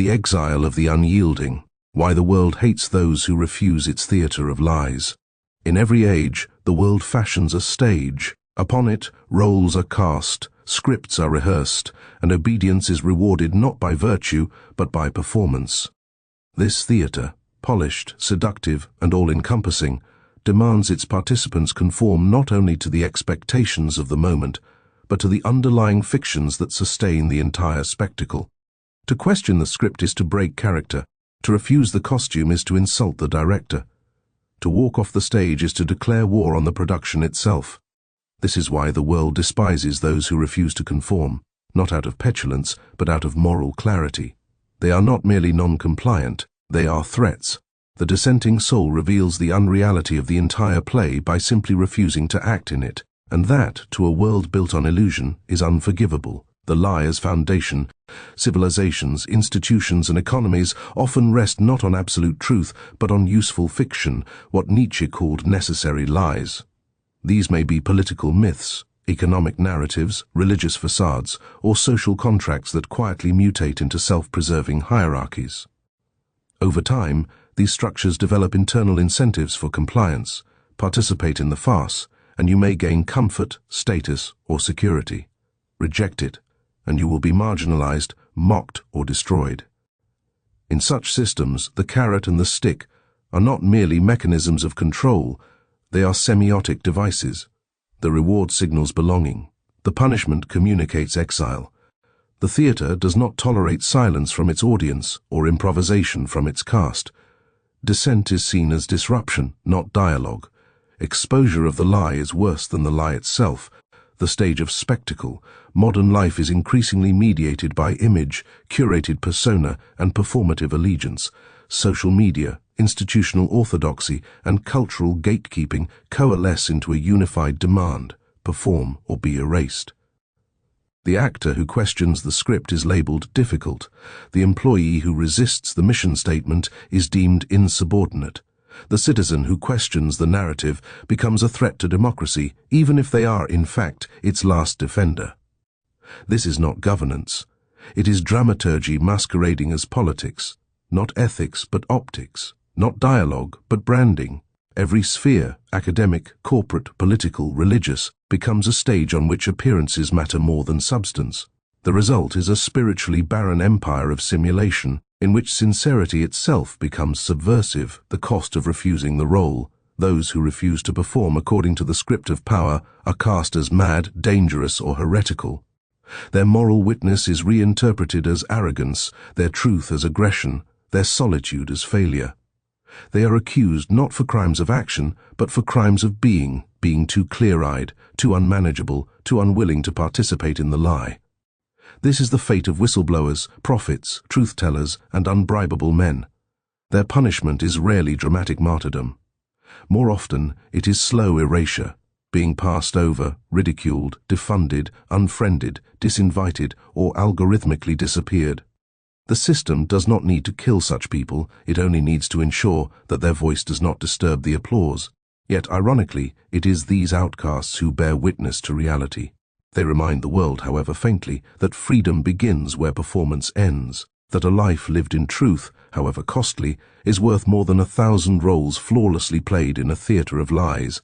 The Exile of the Unyielding, Why the World Hates Those Who Refuse Its Theatre of Lies. In every age, the world fashions a stage. Upon it, roles are cast, scripts are rehearsed, and obedience is rewarded not by virtue, but by performance. This theatre, polished, seductive, and all-encompassing, demands its participants conform not only to the expectations of the moment, but to the underlying fictions that sustain the entire spectacle. To question the script is to break character. To refuse the costume is to insult the director. To walk off the stage is to declare war on the production itself. This is why the world despises those who refuse to conform, not out of petulance, but out of moral clarity. They are not merely non-compliant, they are threats. The dissenting soul reveals the unreality of the entire play by simply refusing to act in it, and that, to a world built on illusion, is unforgivable. The lie as foundation. Civilizations, institutions, and economies often rest not on absolute truth, but on useful fiction, what Nietzsche called necessary lies. These may be political myths, economic narratives, religious facades, or social contracts that quietly mutate into self-preserving hierarchies. Over time, these structures develop internal incentives for compliance. Participate in the farce, and you may gain comfort, status, or security. Reject it, and you will be marginalized, mocked, or destroyed. In such systems, the carrot and the stick are not merely mechanisms of control, they are semiotic devices. The reward signals belonging. The punishment communicates exile. The theatre does not tolerate silence from its audience or improvisation from its cast. Dissent is seen as disruption, not dialogue. Exposure of the lie is worse than the lie itself. The stage of spectacle, modern life is increasingly mediated by image, curated persona, and performative allegiance. Social media, institutional orthodoxy, and cultural gatekeeping coalesce into a unified demand: perform or be erased. The actor who questions the script is labeled difficult. The employee who resists the mission statement is deemed insubordinate. The citizen who questions the narrative becomes a threat to democracy, even if they are, in fact, its last defender. This is not governance. It is dramaturgy masquerading as politics. Not ethics, but optics. Not dialogue, but branding. Every sphere, academic, corporate, political, religious, becomes a stage on which appearances matter more than substance. The result is a spiritually barren empire of simulation, in which sincerity itself becomes subversive, the cost of refusing the role. Those who refuse to perform according to the script of power are cast as mad, dangerous, or heretical. Their moral witness is reinterpreted as arrogance, their truth as aggression, their solitude as failure. They are accused not for crimes of action, but for crimes of being too clear-eyed, too unmanageable, too unwilling to participate in the lie. This is the fate of whistleblowers, prophets, truth-tellers, and unbribable men. Their punishment is rarely dramatic martyrdom. More often, it is slow erasure, being passed over, ridiculed, defunded, unfriended, disinvited, or algorithmically disappeared. The system does not need to kill such people, it only needs to ensure that their voice does not disturb the applause. Yet, ironically, it is these outcasts who bear witness to reality. They remind the world, however faintly, that freedom begins where performance ends, that a life lived in truth, however costly, is worth more than 1,000 roles flawlessly played in a theatre of lies.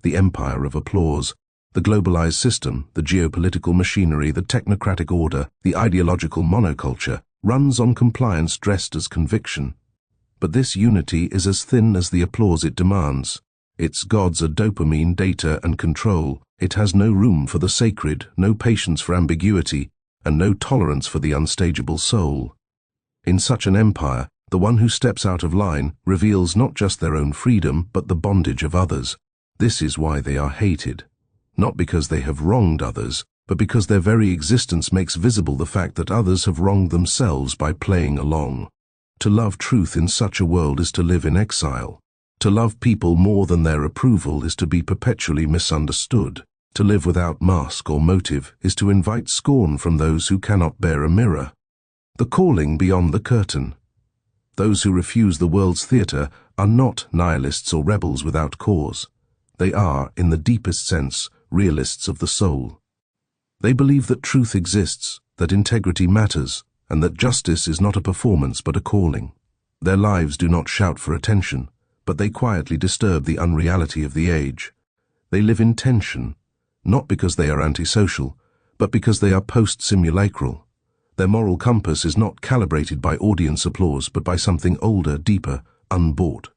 The empire of applause, the globalized system, the geopolitical machinery, the technocratic order, the ideological monoculture, runs on compliance dressed as conviction. But this unity is as thin as the applause it demands. Its gods are dopamine, data, and control. It has no room for the sacred, no patience for ambiguity, and no tolerance for the unstageable soul. In such an empire, the one who steps out of line reveals not just their own freedom, but the bondage of others. This is why they are hated. Not because they have wronged others, but because their very existence makes visible the fact that others have wronged themselves by playing along. To love truth in such a world is to live in exile. To love people more than their approval is to be perpetually misunderstood. To live without mask or motive is to invite scorn from those who cannot bear a mirror. The calling beyond the curtain. Those who refuse the world's theatre are not nihilists or rebels without cause. They are, in the deepest sense, realists of the soul. They believe that truth exists, that integrity matters, and that justice is not a performance but a calling. Their lives do not shout for attention, but they quietly disturb the unreality of the age. They live in tension, not because they are antisocial, but because they are post-simulacral. Their moral compass is not calibrated by audience applause, but by something older, deeper, unbought.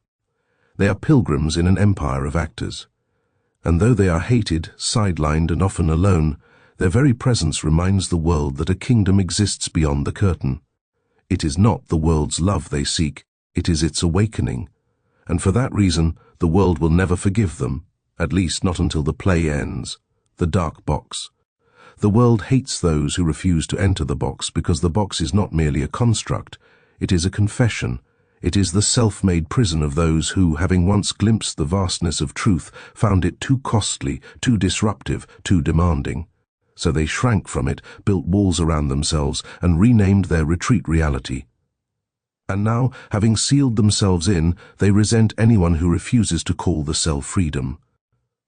They are pilgrims in an empire of actors. And though they are hated, sidelined, and often alone, their very presence reminds the world that a kingdom exists beyond the curtain. It is not the world's love they seek, it is its awakening. And for that reason, the world will never forgive them, at least not until the play ends. The dark box. The world hates those who refuse to enter the box because the box is not merely a construct, it is a confession. It is the self-made prison of those who, having once glimpsed the vastness of truth, found it too costly, too disruptive, too demanding. So they shrank from it, built walls around themselves, and renamed their retreat reality. And now, having sealed themselves in, they resent anyone who refuses to call the cell freedom.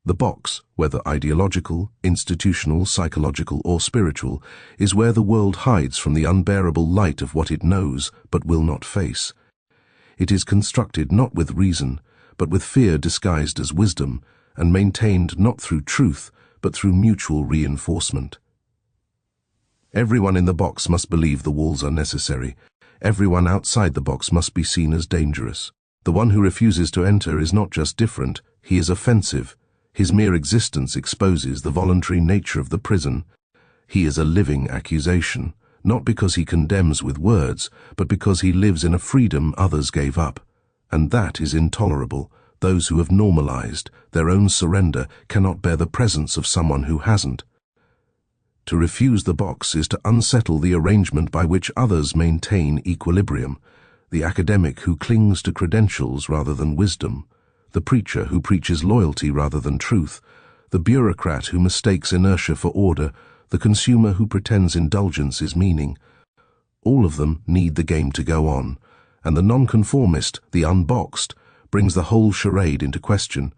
The box, whether ideological, institutional, psychological, or spiritual, is where the world hides from the unbearable light of what it knows but will not face. It is constructed not with reason, but with fear disguised as wisdom, and maintained not through truth, but through mutual reinforcement. Everyone in the box must believe the walls are necessary. Everyone outside the box must be seen as dangerous. The one who refuses to enter is not just different, he is offensive. His mere existence exposes the voluntary nature of the prison. He is a living accusation, not because he condemns with words, but because he lives in a freedom others gave up. And that is intolerable. Those who have normalized their own surrender cannot bear the presence of someone who hasn't. To refuse the box is to unsettle the arrangement by which others maintain equilibrium, the academic who clings to credentials rather than wisdom, the preacher who preaches loyalty rather than truth, the bureaucrat who mistakes inertia for order, the consumer who pretends indulgence is meaning. All of them need the game to go on, and the nonconformist, the unboxed, brings the whole charade into question.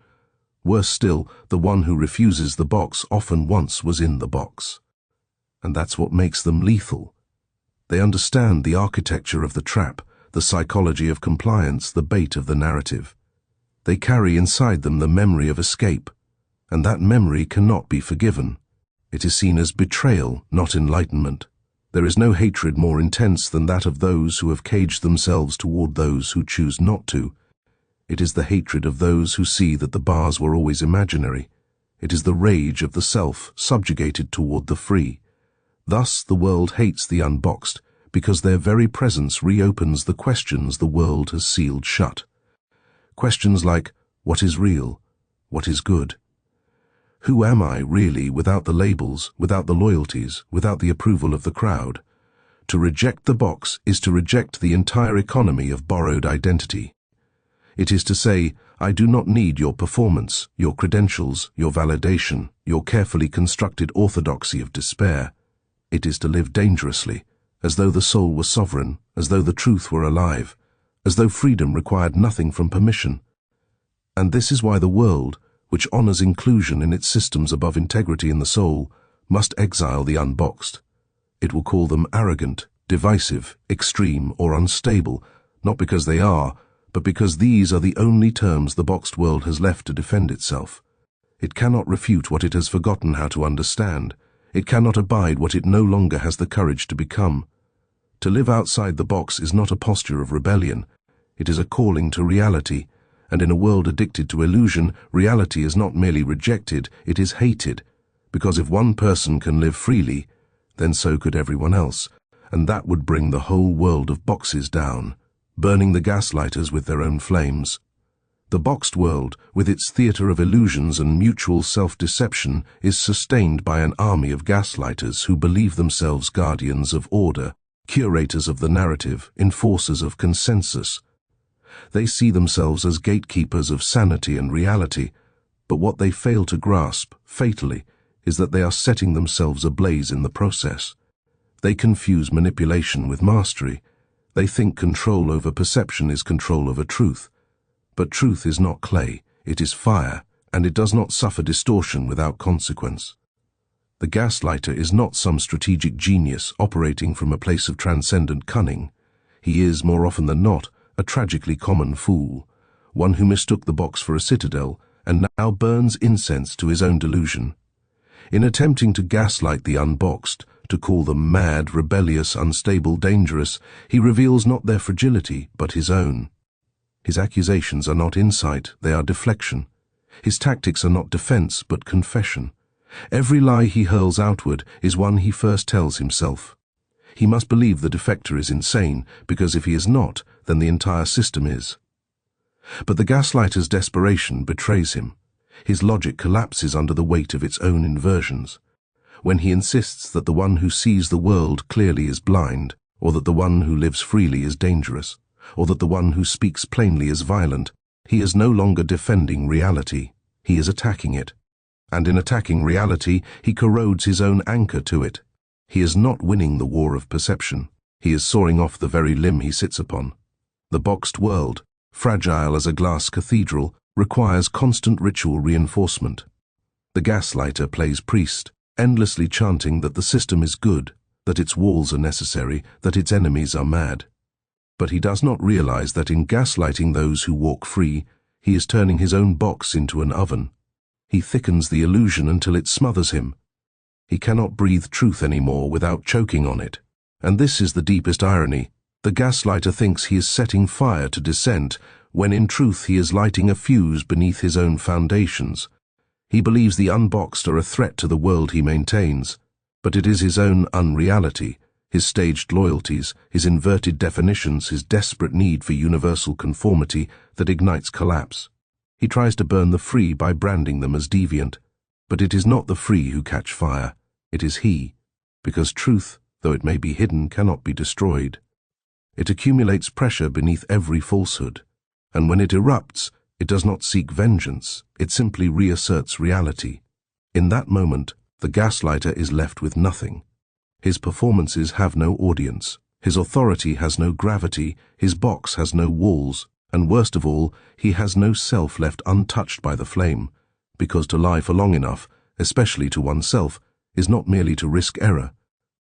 Worse still, the one who refuses the box often once was in the box. And that's what makes them lethal. They understand the architecture of the trap, the psychology of compliance, the bait of the narrative. They carry inside them the memory of escape, and that memory cannot be forgiven. It is seen as betrayal, not enlightenment. There is no hatred more intense than that of those who have caged themselves toward those who choose not to. It is the hatred of those who see that the bars were always imaginary. It is the rage of the self subjugated toward the free. Thus the world hates the unboxed, because their very presence reopens the questions the world has sealed shut. Questions like, what is real? What is good? Who am I really without the labels, without the loyalties, without the approval of the crowd? To reject the box is to reject the entire economy of borrowed identity. It is to say, I do not need your performance, your credentials, your validation, your carefully constructed orthodoxy of despair. It is to live dangerously, as though the soul were sovereign, as though the truth were alive, as though freedom required nothing from permission. And this is why the world, which honors inclusion in its systems above integrity in the soul, must exile the unboxed. It will call them arrogant, divisive, extreme, or unstable, not because they are, but because these are the only terms the boxed world has left to defend itself. It cannot refute what it has forgotten how to understand. It cannot abide what it no longer has the courage to become. To live outside the box is not a posture of rebellion. It is a calling to reality, and in a world addicted to illusion, reality is not merely rejected, it is hated, because if one person can live freely, then so could everyone else, and that would bring the whole world of boxes down, burning the gaslighters with their own flames. The boxed world, with its theater of illusions and mutual self-deception, is sustained by an army of gaslighters who believe themselves guardians of order, curators of the narrative, enforcers of consensus. They see themselves as gatekeepers of sanity and reality, but what they fail to grasp, fatally, is that they are setting themselves ablaze in the process. They confuse manipulation with mastery. They think control over perception is control over truth. But truth is not clay, it is fire, and it does not suffer distortion without consequence. The gaslighter is not some strategic genius operating from a place of transcendent cunning. He is, more often than not, a tragically common fool, one who mistook the box for a citadel and now burns incense to his own delusion. In attempting to gaslight the unboxed, to call them mad, rebellious, unstable, dangerous, he reveals not their fragility, but his own. His accusations are not insight, they are deflection. His tactics are not defense, but confession. Every lie he hurls outward is one he first tells himself. He must believe the defector is insane, because if he is not, then the entire system is. But the gaslighter's desperation betrays him. His logic collapses under the weight of its own inversions. When he insists that the one who sees the world clearly is blind, or that the one who lives freely is dangerous, or that the one who speaks plainly is violent, he is no longer defending reality, he is attacking it. And in attacking reality, he corrodes his own anchor to it. He is not winning the war of perception. He is sawing off the very limb he sits upon. The boxed world, fragile as a glass cathedral, requires constant ritual reinforcement. The gaslighter plays priest, endlessly chanting that the system is good, that its walls are necessary, that its enemies are mad. But he does not realize that in gaslighting those who walk free, he is turning his own box into an oven. He thickens the illusion until it smothers him. He cannot breathe truth anymore without choking on it. And this is the deepest irony. The gaslighter thinks he is setting fire to dissent, when in truth he is lighting a fuse beneath his own foundations. He believes the unboxed are a threat to the world he maintains, but it is his own unreality, his staged loyalties, his inverted definitions, his desperate need for universal conformity that ignites collapse. He tries to burn the free by branding them as deviant, but it is not the free who catch fire, it is he, because truth, though it may be hidden, cannot be destroyed. It accumulates pressure beneath every falsehood, and when it erupts, it does not seek vengeance, it simply reasserts reality. In that moment, the gaslighter is left with nothing. His performances have no audience, his authority has no gravity, his box has no walls, and worst of all, he has no self left untouched by the flame, because to lie for long enough, especially to oneself, is not merely to risk error,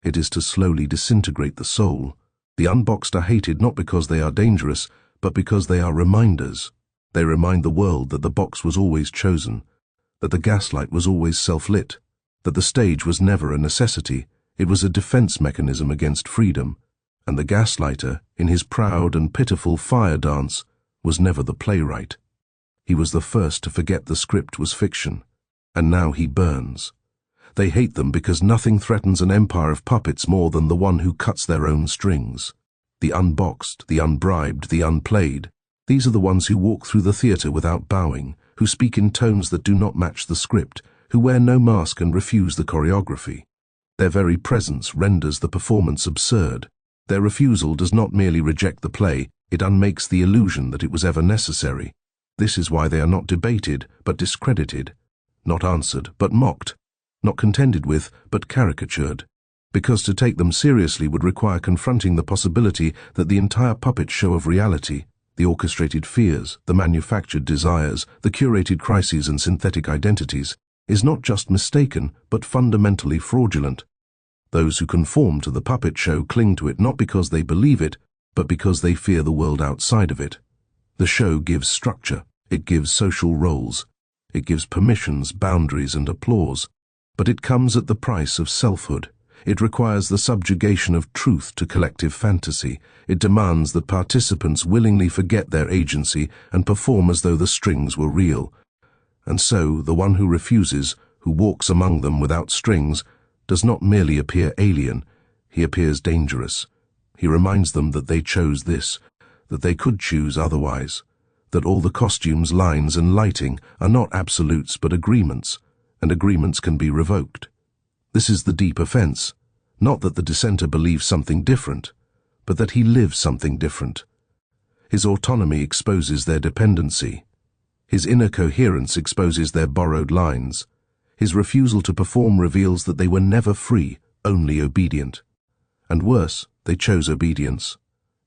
it is to slowly disintegrate the soul. The unboxed are hated not because they are dangerous, but because they are reminders. They remind the world that the box was always chosen, that the gaslight was always self-lit, that the stage was never a necessity, it was a defense mechanism against freedom, and the gaslighter, in his proud and pitiful fire dance, was never the playwright. He was the first to forget the script was fiction, and now he burns. They hate them because nothing threatens an empire of puppets more than the one who cuts their own strings. The unboxed, the unbribed, the unplayed, these are the ones who walk through the theatre without bowing, who speak in tones that do not match the script, who wear no mask and refuse the choreography. Their very presence renders the performance absurd. Their refusal does not merely reject the play, it unmakes the illusion that it was ever necessary. This is why they are not debated, but discredited, not answered, but mocked, not contended with, but caricatured, because to take them seriously would require confronting the possibility that the entire puppet show of reality, the orchestrated fears, the manufactured desires, the curated crises and synthetic identities, is not just mistaken, but fundamentally fraudulent. Those who conform to the puppet show cling to it not because they believe it, but because they fear the world outside of it. The show gives structure, it gives social roles, it gives permissions, boundaries and applause, but it comes at the price of selfhood. It requires the subjugation of truth to collective fantasy. It demands that participants willingly forget their agency and perform as though the strings were real. And so, the one who refuses, who walks among them without strings, does not merely appear alien, he appears dangerous. He reminds them that they chose this, that they could choose otherwise, that all the costumes, lines and lighting are not absolutes but agreements, and agreements can be revoked. This is the deep offense, not that the dissenter believes something different, but that he lives something different. His autonomy exposes their dependency. His inner coherence exposes their borrowed lines. His refusal to perform reveals that they were never free, only obedient. And worse, they chose obedience,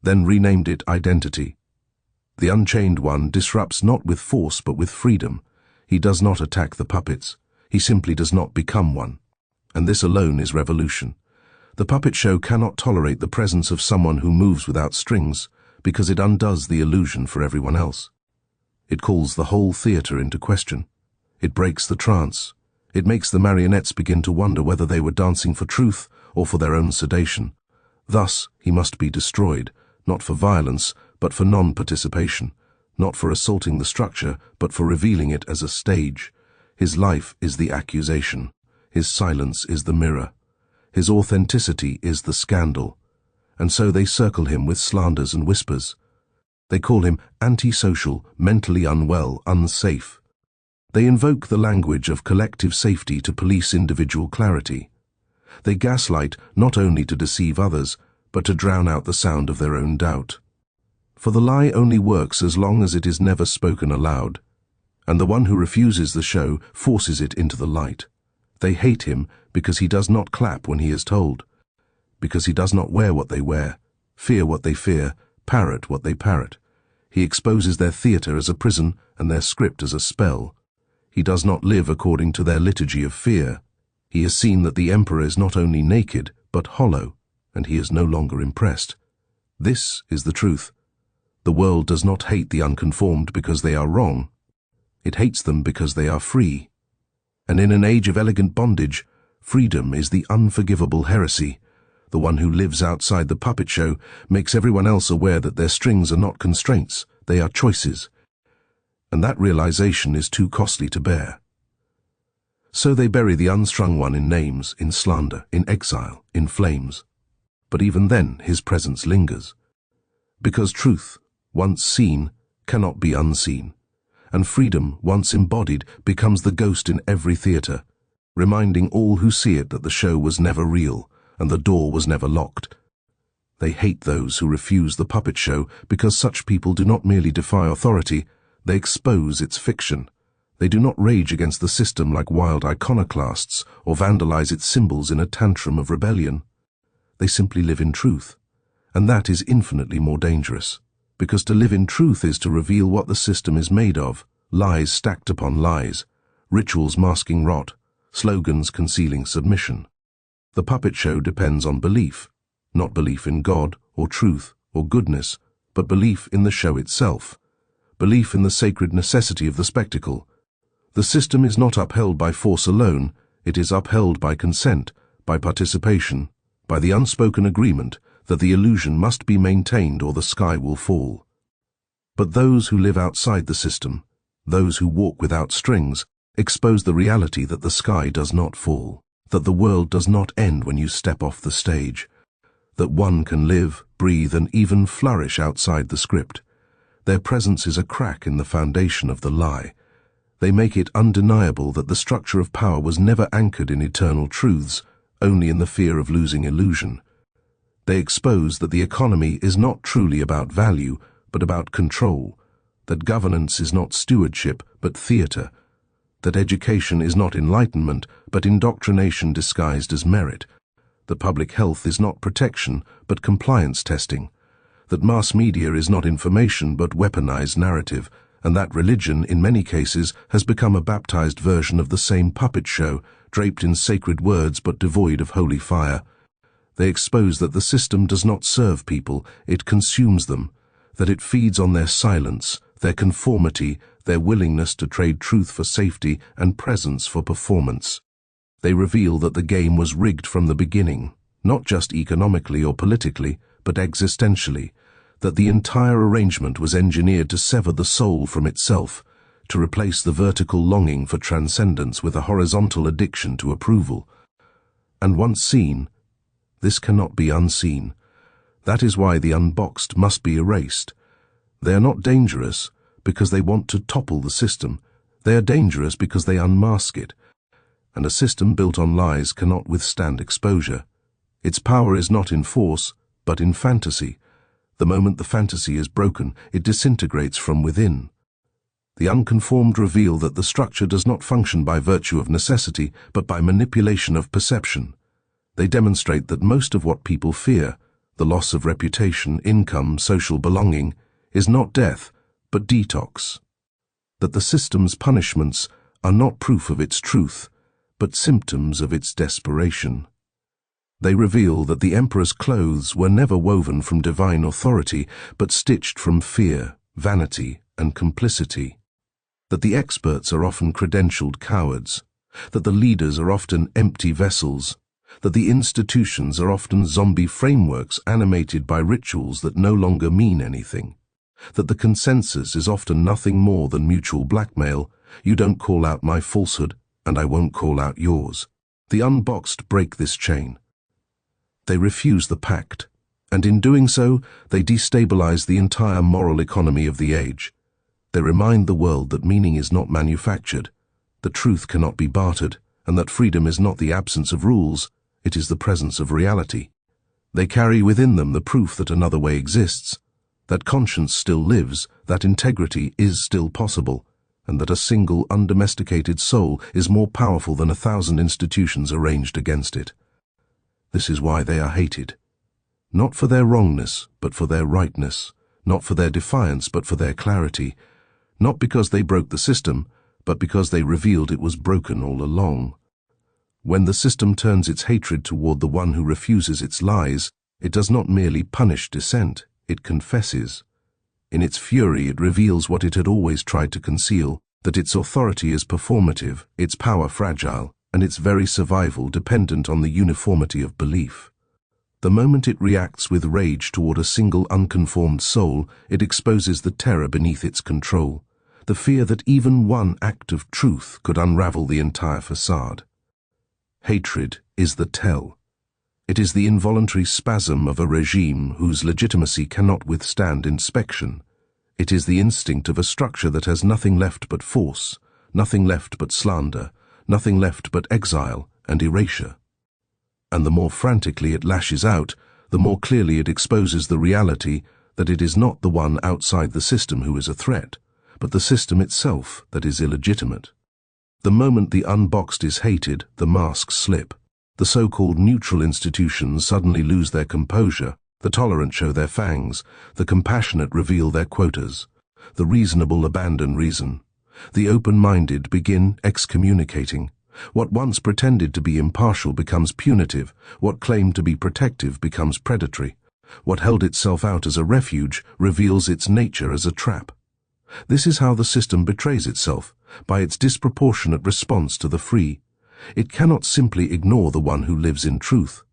then renamed it identity. The unchained one disrupts not with force but with freedom. He does not attack the puppets. He simply does not become one. And this alone is revolution. The puppet show cannot tolerate the presence of someone who moves without strings, because it undoes the illusion for everyone else. It calls the whole theatre into question. It breaks the trance. It makes the marionettes begin to wonder whether they were dancing for truth or for their own sedation. Thus, he must be destroyed, not for violence, but for non-participation, not for assaulting the structure, but for revealing it as a stage. His life is the accusation. His silence is the mirror. His authenticity is the scandal. And so they circle him with slanders and whispers. They call him antisocial, mentally unwell, unsafe. They invoke the language of collective safety to police individual clarity. They gaslight not only to deceive others, but to drown out the sound of their own doubt. For the lie only works as long as it is never spoken aloud, and the one who refuses the show forces it into the light. They hate him because he does not clap when he is told, because he does not wear what they wear, fear what they fear, parrot what they parrot. He exposes their theatre as a prison and their script as a spell. He does not live according to their liturgy of fear. He has seen that the emperor is not only naked, but hollow, and he is no longer impressed. This is the truth. The world does not hate the unconformed because they are wrong. It hates them because they are free. And in an age of elegant bondage, freedom is the unforgivable heresy. The one who lives outside the puppet show makes everyone else aware that their strings are not constraints, they are choices. And that realization is too costly to bear. So they bury the unstrung one in names, in slander, in exile, in flames. But even then his presence lingers. Because truth, once seen, cannot be unseen. And freedom, once embodied, becomes the ghost in every theatre, reminding all who see it that the show was never real, and the door was never locked. They hate those who refuse the puppet show because such people do not merely defy authority, they expose its fiction. They do not rage against the system like wild iconoclasts or vandalize its symbols in a tantrum of rebellion. They simply live in truth, and that is infinitely more dangerous, because to live in truth is to reveal what the system is made of, lies stacked upon lies, rituals masking rot, slogans concealing submission. The puppet show depends on belief, not belief in God or truth or goodness, but belief in the show itself, belief in the sacred necessity of the spectacle. The system is not upheld by force alone, it is upheld by consent, by participation, by the unspoken agreement that the illusion must be maintained or the sky will fall. But those who live outside the system, those who walk without strings, expose the reality that the sky does not fall, that the world does not end when you step off the stage, that one can live, breathe, and even flourish outside the script. Their presence is a crack in the foundation of the lie. They make it undeniable that the structure of power was never anchored in eternal truths, only in the fear of losing illusion. They expose that the economy is not truly about value, but about control, that governance is not stewardship, but theatre, that education is not enlightenment, but indoctrination disguised as merit, that public health is not protection, but compliance testing, that mass media is not information, but weaponized narrative, and that religion, in many cases, has become a baptized version of the same puppet show, draped in sacred words but devoid of holy fire. They expose that the system does not serve people, it consumes them, that it feeds on their silence, their conformity, their willingness to trade truth for safety and presence for performance. They reveal that the game was rigged from the beginning, not just economically or politically, but existentially, that the entire arrangement was engineered to sever the soul from itself, to replace the vertical longing for transcendence with a horizontal addiction to approval. And once seen, this cannot be unseen. That is why the unboxed must be erased. They are not dangerous because they want to topple the system. They are dangerous because they unmask it. And a system built on lies cannot withstand exposure. Its power is not in force, but in fantasy. The moment the fantasy is broken, it disintegrates from within. The unconformed reveal that the structure does not function by virtue of necessity, but by manipulation of perception. They demonstrate that most of what people fear, the loss of reputation, income, social belonging, is not death, but detox. That the system's punishments are not proof of its truth, but symptoms of its desperation. They reveal that the emperor's clothes were never woven from divine authority, but stitched from fear, vanity, and complicity. That the experts are often credentialed cowards, that the leaders are often empty vessels, that the institutions are often zombie frameworks animated by rituals that no longer mean anything, that the consensus is often nothing more than mutual blackmail. You don't call out my falsehood, and I won't call out yours. The unboxed break this chain. They refuse the pact, and in doing so, they destabilize the entire moral economy of the age. They remind the world that meaning is not manufactured, that truth cannot be bartered, and that freedom is not the absence of rules, it is the presence of reality. They carry within them the proof that another way exists, that conscience still lives, that integrity is still possible, and that a single undomesticated soul is more powerful than 1,000 institutions arranged against it. This is why they are hated. Not for their wrongness, but for their rightness, not for their defiance, but for their clarity, not because they broke the system, but because they revealed it was broken all along. When the system turns its hatred toward the one who refuses its lies, it does not merely punish dissent, it confesses. In its fury, it reveals what it had always tried to conceal, that its authority is performative, its power fragile, and its very survival dependent on the uniformity of belief. The moment it reacts with rage toward a single unconformed soul, it exposes the terror beneath its control, the fear that even one act of truth could unravel the entire facade. Hatred is the tell. It is the involuntary spasm of a regime whose legitimacy cannot withstand inspection. It is the instinct of a structure that has nothing left but force, nothing left but slander, nothing left but exile and erasure. And the more frantically it lashes out, the more clearly it exposes the reality that it is not the one outside the system who is a threat, but the system itself that is illegitimate. The moment the unboxed is hated, the masks slip. The so-called neutral institutions suddenly lose their composure, the tolerant show their fangs, the compassionate reveal their quotas, the reasonable abandon reason, the open-minded begin excommunicating. What once pretended to be impartial becomes punitive, what claimed to be protective becomes predatory, what held itself out as a refuge reveals its nature as a trap. This is how the system betrays itself, by its disproportionate response to the free. It cannot simply ignore the one who lives in truth.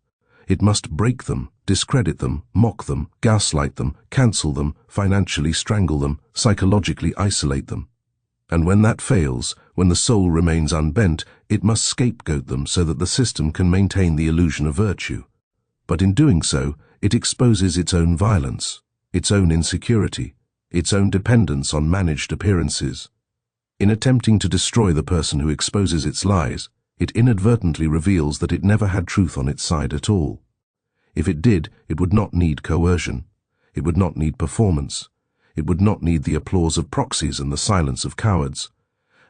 It must break them, discredit them, mock them, gaslight them, cancel them, financially strangle them, psychologically isolate them. And when that fails, when the soul remains unbent, it must scapegoat them so that the system can maintain the illusion of virtue. But in doing so, it exposes its own violence, its own insecurity, its own dependence on managed appearances. In attempting to destroy the person who exposes its lies, it inadvertently reveals that it never had truth on its side at all. If it did, it would not need coercion. It would not need performance. It would not need the applause of proxies and the silence of cowards.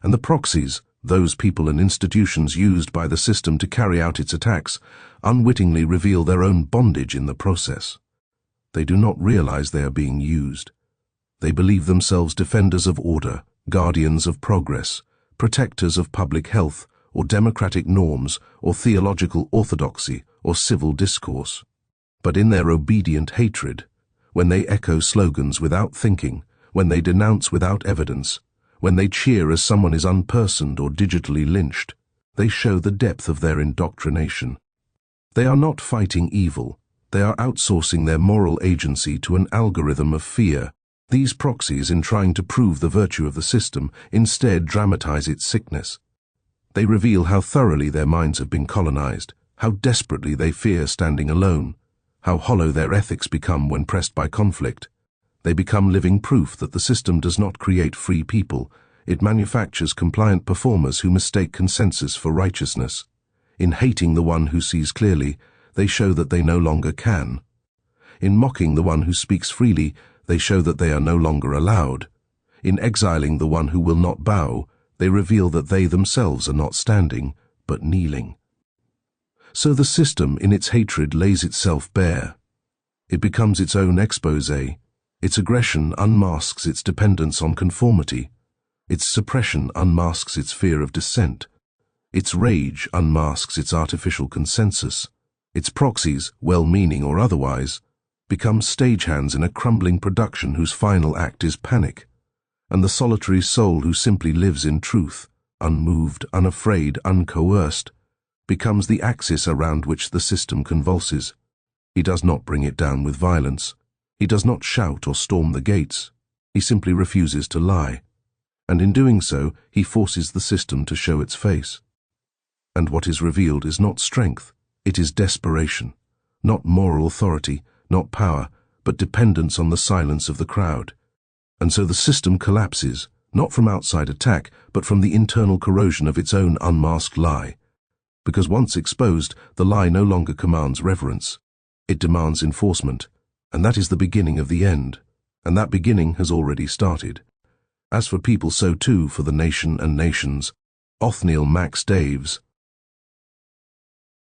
And the proxies, those people and institutions used by the system to carry out its attacks, unwittingly reveal their own bondage in the process. They do not realize they are being used. They believe themselves defenders of order, guardians of progress, protectors of public health, or democratic norms, or theological orthodoxy, or civil discourse. But in their obedient hatred, when they echo slogans without thinking, when they denounce without evidence, when they cheer as someone is unpersoned or digitally lynched, they show the depth of their indoctrination. They are not fighting evil, they are outsourcing their moral agency to an algorithm of fear. These proxies, in trying to prove the virtue of the system, instead dramatize its sickness. They reveal how thoroughly their minds have been colonized, how desperately they fear standing alone, how hollow their ethics become when pressed by conflict. They become living proof that the system does not create free people, it manufactures compliant performers who mistake consensus for righteousness. In hating the one who sees clearly, they show that they no longer can. In mocking the one who speaks freely, they show that they are no longer allowed. In exiling the one who will not bow, they reveal that they themselves are not standing, but kneeling. So the system, in its hatred, lays itself bare. It becomes its own expose. Its aggression unmasks its dependence on conformity. Its suppression unmasks its fear of dissent. Its rage unmasks its artificial consensus. Its proxies, well-meaning or otherwise, become stagehands in a crumbling production whose final act is panic. And the solitary soul who simply lives in truth, unmoved, unafraid, uncoerced, becomes the axis around which the system convulses. He does not bring it down with violence. He does not shout or storm the gates. He simply refuses to lie. And in doing so, he forces the system to show its face. And what is revealed is not strength, it is desperation. Not moral authority, not power, but dependence on the silence of the crowd. And so the system collapses, not from outside attack, but from the internal corrosion of its own unmasked lie. Because once exposed, the lie no longer commands reverence. It demands enforcement, and that is the beginning of the end. And that beginning has already started. As for people, so too for the nation and nations. Othniel Max Daves,